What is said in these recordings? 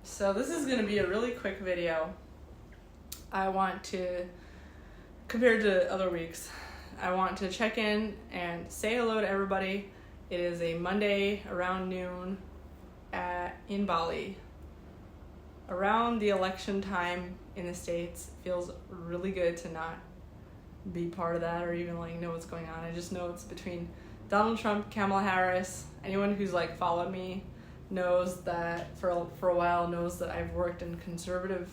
So this is going to be a really quick video. I want to, compared to other weeks, I want to check in and say hello to everybody. It is a Monday around noon in Bali. Around the election time in the States, it feels really good to not be part of that or even know what's going on. I just know it's between Donald Trump, Kamala Harris. Anyone who's followed me knows that for a while knows that I've worked in conservative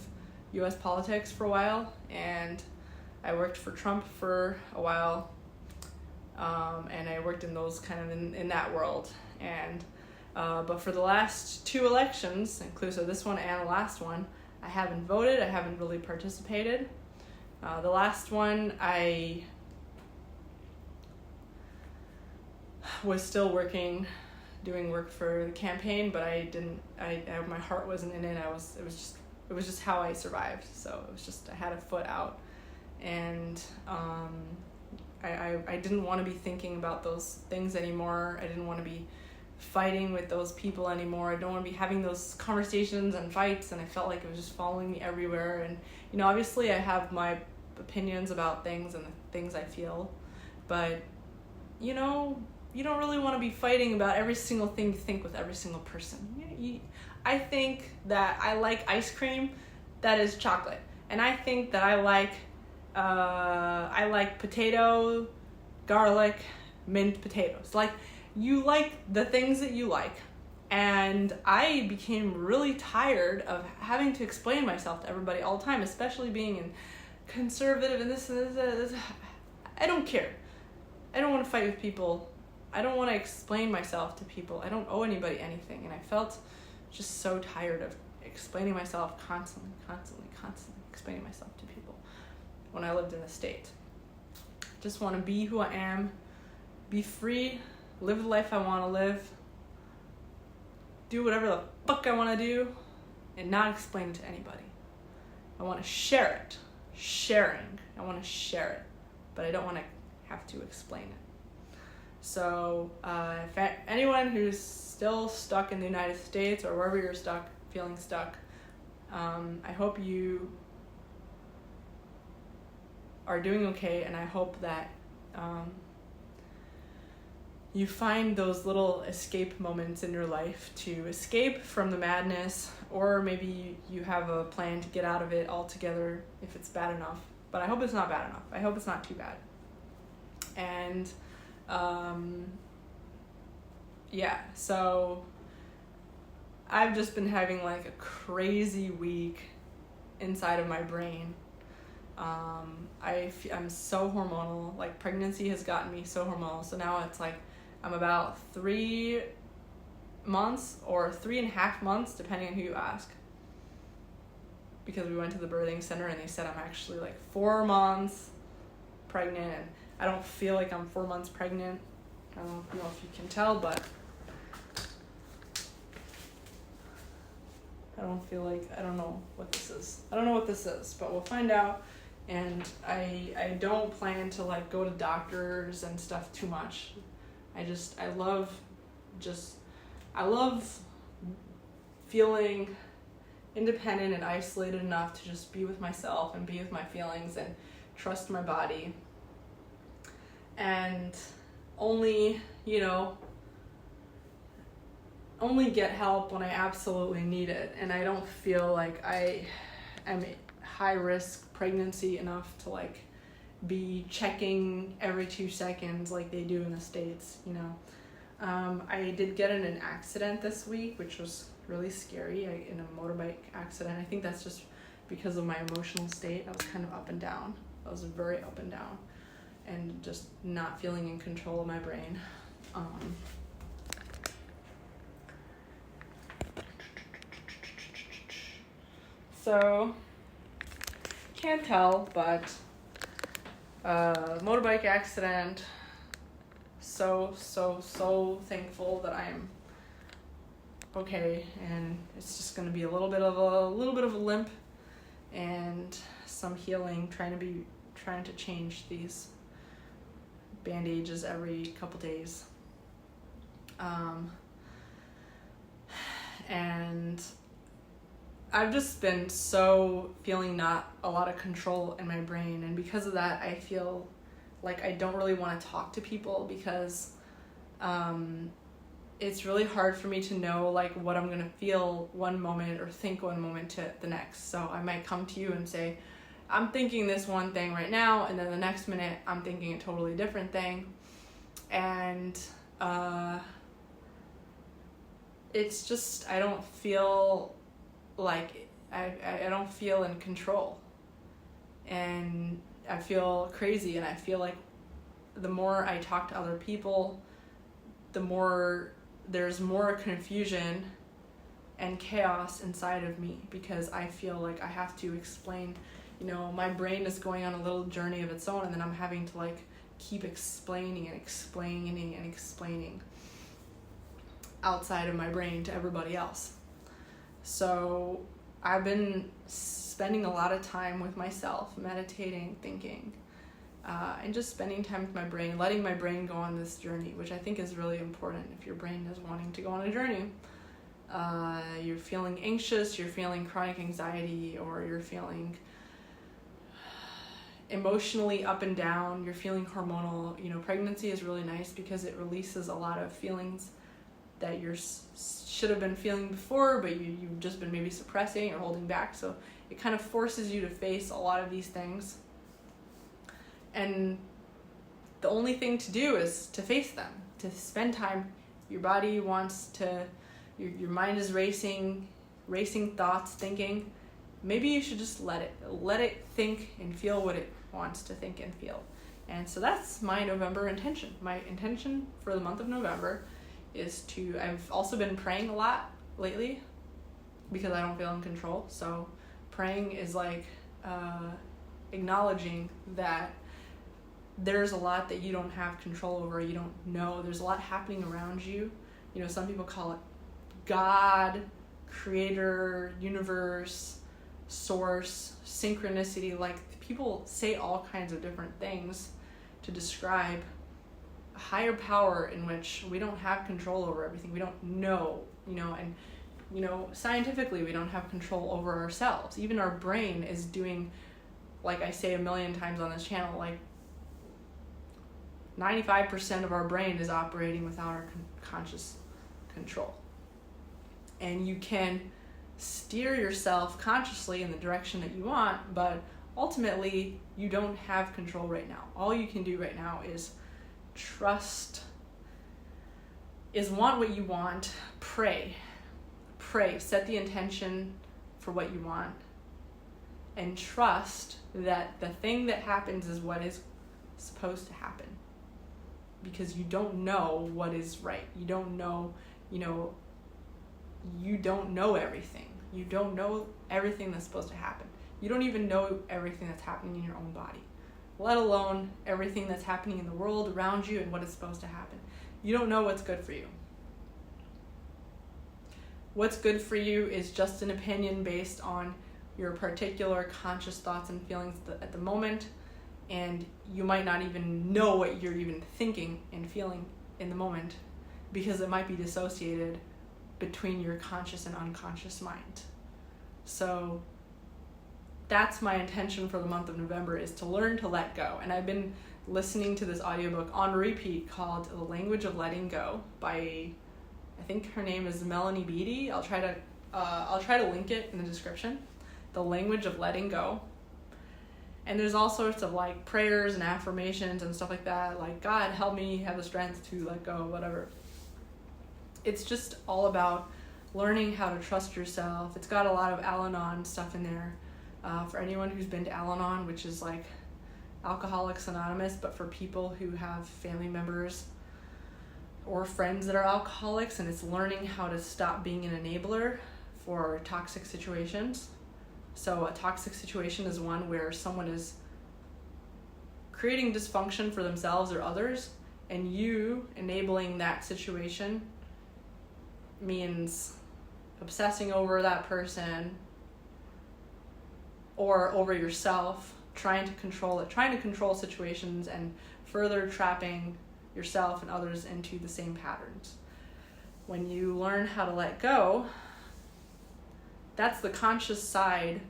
U.S. politics for a while, and I worked for Trump for a while, and I worked in those kind of in that world. And but for the last two elections, inclusive this one and the last one, I haven't voted. I haven't really participated. The last one, I was still doing work for the campaign, but my heart wasn't in it. It was just how I survived. So it was just, I had a foot out, and I didn't want to be thinking about those things anymore. I didn't want to be fighting with those people anymore. I don't want to be having those conversations and fights, and I felt like it was just following me everywhere. And obviously I have my opinions about things and the things I feel, but you don't really want to be fighting about every single thing you think with every single person. I think that I like ice cream that is chocolate, and I think that I like potato, garlic, mint potatoes. You like the things that you like, and I became really tired of having to explain myself to everybody all the time, especially being in conservative and this and this. I don't care. I don't want to fight with people. I don't want to explain myself to people. I don't owe anybody anything, and I felt just so tired of explaining myself constantly explaining myself to people when I lived in the States. Just want to be who I am, be free, live the life I want to live, do whatever the fuck I want to do, and not explain it to anybody. I want to share it. I want to share it, but I don't want to have to explain it. So if anyone who's still stuck in the United States or wherever you're stuck, feeling stuck, I hope you are doing okay, and I hope that you find those little escape moments in your life to escape from the madness, or maybe you have a plan to get out of it altogether if it's bad enough. But I hope it's not bad enough. I hope it's not too bad. And so I've just been having a crazy week inside of my brain. I'm so hormonal. Pregnancy has gotten me so hormonal. So now it's I'm about 3 months or 3.5 months, depending on who you ask. Because we went to the birthing center and they said I'm actually 4 months pregnant. And I don't feel like I'm 4 months pregnant. I don't know if you can tell, but I don't know what this is. I don't know what this is, but we'll find out. And I don't plan to go to doctors and stuff too much. I love feeling independent and isolated enough to just be with myself and be with my feelings and trust my body. And only get help when I absolutely need it. And I don't feel like I am high risk pregnancy enough to be checking every 2 seconds like they do in the States. I did get in an accident this week, which was really scary, in a motorbike accident. I think that's just because of my emotional state. I was kind of up and down. I was very up and down and just not feeling in control of my brain. So, can't tell, but motorbike accident. So thankful that I'm okay, and it's just gonna be a little bit of a limp and some healing, trying to change these bandages every couple days. And I've just been so feeling not a lot of control in my brain, and because of that I feel like I don't really want to talk to people because it's really hard for me to know like what I'm gonna feel one moment or think one moment to the next. So I might come to you and say, I'm thinking this one thing right now, and then the next minute I'm thinking a totally different thing. And it's just, I don't feel like, I don't feel in control. And I feel crazy, and I feel like the more I talk to other people, the more there's more confusion and chaos inside of me, because I feel like I have to explain, my brain is going on a little journey of its own, and then I'm having to like keep explaining outside of my brain to everybody else. So I've been spending a lot of time with myself, meditating, thinking, and just spending time with my brain, letting my brain go on this journey, which I think is really important if your brain is wanting to go on a journey. You're feeling anxious, you're feeling chronic anxiety, or you're feeling emotionally up and down, you're feeling hormonal. Pregnancy is really nice because it releases a lot of feelings that you should have been feeling before, but you've just been maybe suppressing or holding back. So it kind of forces you to face a lot of these things. And the only thing to do is to face them, to spend time. Your body wants to, your mind is racing thoughts, thinking. Maybe you should just let it think and feel what it wants to think and feel. And so that's my November intention. My intention for the month of November is I've also been praying a lot lately because I don't feel in control. So praying is like acknowledging that there's a lot that you don't have control over, you don't know. There's a lot happening around you. Some people call it God, creator, universe, source, synchronicity. Like, people say all kinds of different things to describe a higher power in which we don't have control over everything. We don't know, and scientifically we don't have control over ourselves. Even our brain is doing, like I say a million times on this channel, like 95% of our brain is operating without our conscious control. And you can steer yourself consciously in the direction that you want, but ultimately you don't have control right now. All you can do right now is trust, is want what you want, pray, set the intention for what you want, and trust that the thing that happens is what is supposed to happen. Because you don't know what is right. You don't know, you don't know everything. You don't know everything that's supposed to happen. You don't even know everything that's happening in your own body, let alone everything that's happening in the world around you and what is supposed to happen. You don't know what's good for you. What's good for you is just an opinion based on your particular conscious thoughts and feelings at the moment, and you might not even know what you're even thinking and feeling in the moment, because it might be dissociated between your conscious and unconscious mind. So that's my intention for the month of November, is to learn to let go. And I've been listening to this audiobook on repeat called The Language of Letting Go by, I think her name is Melanie Beattie. I'll try to link it in the description. The Language of Letting Go. And there's all sorts of like prayers and affirmations and stuff like that, like, God help me have the strength to let go, whatever. It's just all about learning how to trust yourself. It's got a lot of Al-Anon stuff in there. For anyone who's been to Al-Anon, which is like Alcoholics Anonymous, but for people who have family members or friends that are alcoholics, and it's learning how to stop being an enabler for toxic situations. So a toxic situation is one where someone is creating dysfunction for themselves or others, and you enabling that situation means obsessing over that person or over yourself, trying to control it, trying to control situations, and further trapping yourself and others into the same patterns. When you learn how to let go, that's the conscious side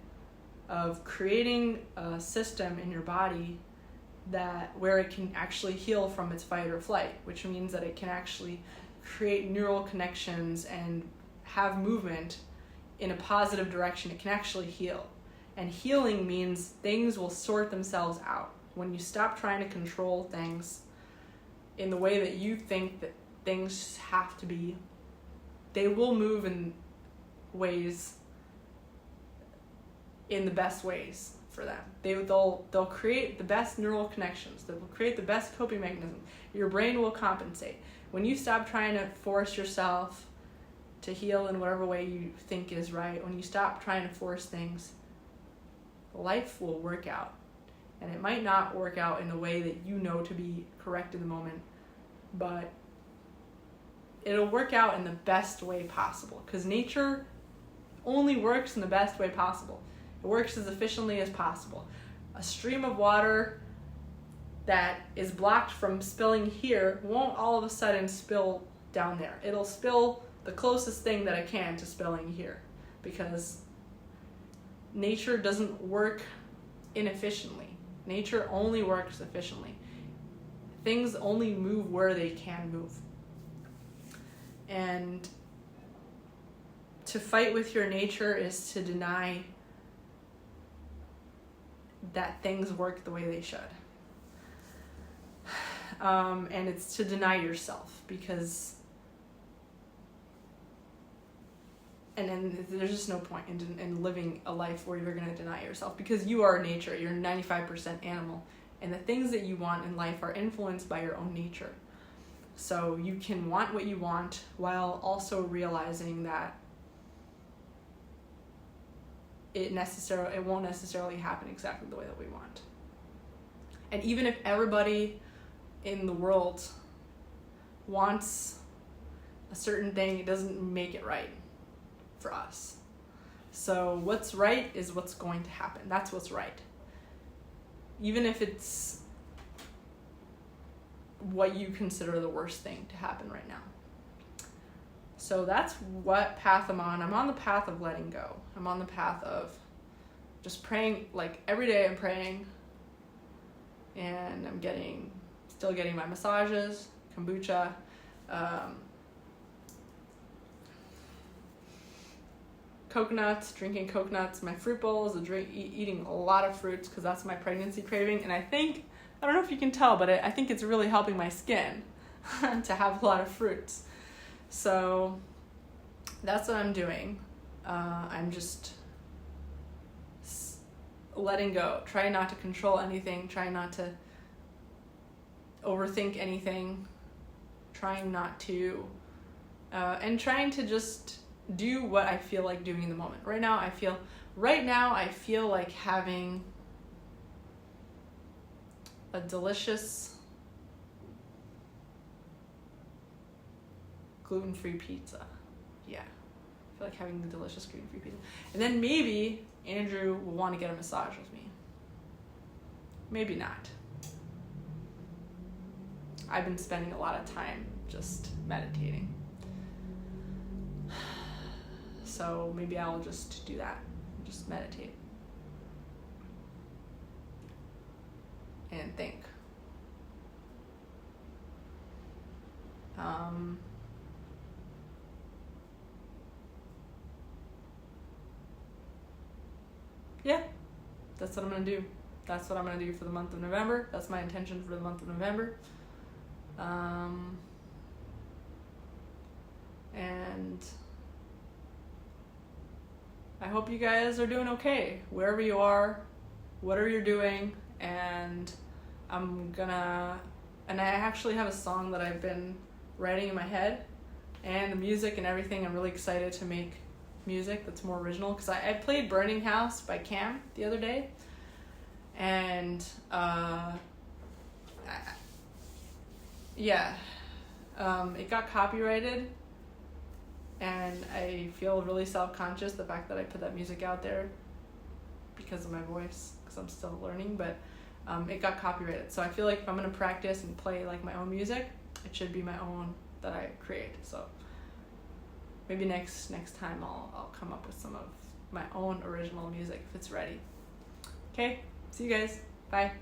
of creating a system in your body where it can actually heal from its fight or flight, which means that it can actually create neural connections and have movement in a positive direction. It can actually heal. And healing means things will sort themselves out. When you stop trying to control things in the way that you think that things have to be, they will move in ways, in the best ways for them. They'll create the best neural connections. They'll create the best coping mechanism. Your brain will compensate. When you stop trying to force yourself to heal in whatever way you think is right, when you stop trying to force things, life will work out. And it might not work out in the way that you know to be correct in the moment, but it'll work out in the best way possible, because nature only works in the best way possible. It works as efficiently as possible. A stream of water that is blocked from spilling here won't all of a sudden spill down there. It'll spill the closest thing that it can to spilling here, because nature doesn't work inefficiently. Nature only works efficiently. Things only move where they can move. And to fight with your nature is to deny that things work the way they should. And it's to deny yourself, because and then there's just no point in living a life where you're going to deny yourself, because you are nature. You're 95% animal, and the things that you want in life are influenced by your own nature. So you can want what you want while also realizing that it won't necessarily happen exactly the way that we want. And even if everybody in the world wants a certain thing, it doesn't make it right for us. So what's right is what's going to happen. That's what's right. Even if it's what you consider the worst thing to happen right now. So that's what path I'm on. I'm on the path of letting go. I'm on the path of just praying. Like every day I'm praying, and I'm still getting my massages, kombucha, coconuts, drinking coconuts, my fruit bowls, eating a lot of fruits, because that's my pregnancy craving. And I don't know if you can tell, but I think it's really helping my skin to have a lot of fruits. So that's what I'm doing. I'm just letting go. Try not to control anything. Try not to overthink anything. Trying not to, and trying to just do what I feel like doing in the moment. Right now I feel like having a delicious gluten-free pizza. Yeah. I feel like having a delicious gluten-free pizza. And then maybe Andrew will want to get a massage with me. Maybe not. I've been spending a lot of time just meditating. So maybe I'll just do that. Just meditate. And think. Yeah, that's what I'm going to do. That's what I'm going to do for the month of November. That's my intention for the month of November. And I hope you guys are doing okay, wherever you are, whatever you're doing. And I actually have a song that I've been writing in my head, and the music and everything. I'm really excited to make music that's more original, because I played Burning House by Cam the other day, and it got copyrighted, and I feel really self-conscious the fact that I put that music out there because of my voice, because I'm still learning, but it got copyrighted. So I feel like if I'm going to practice and play like my own music, it should be my own that I create. So maybe next time I'll come up with some of my own original music if it's ready. Okay, see you guys. Bye.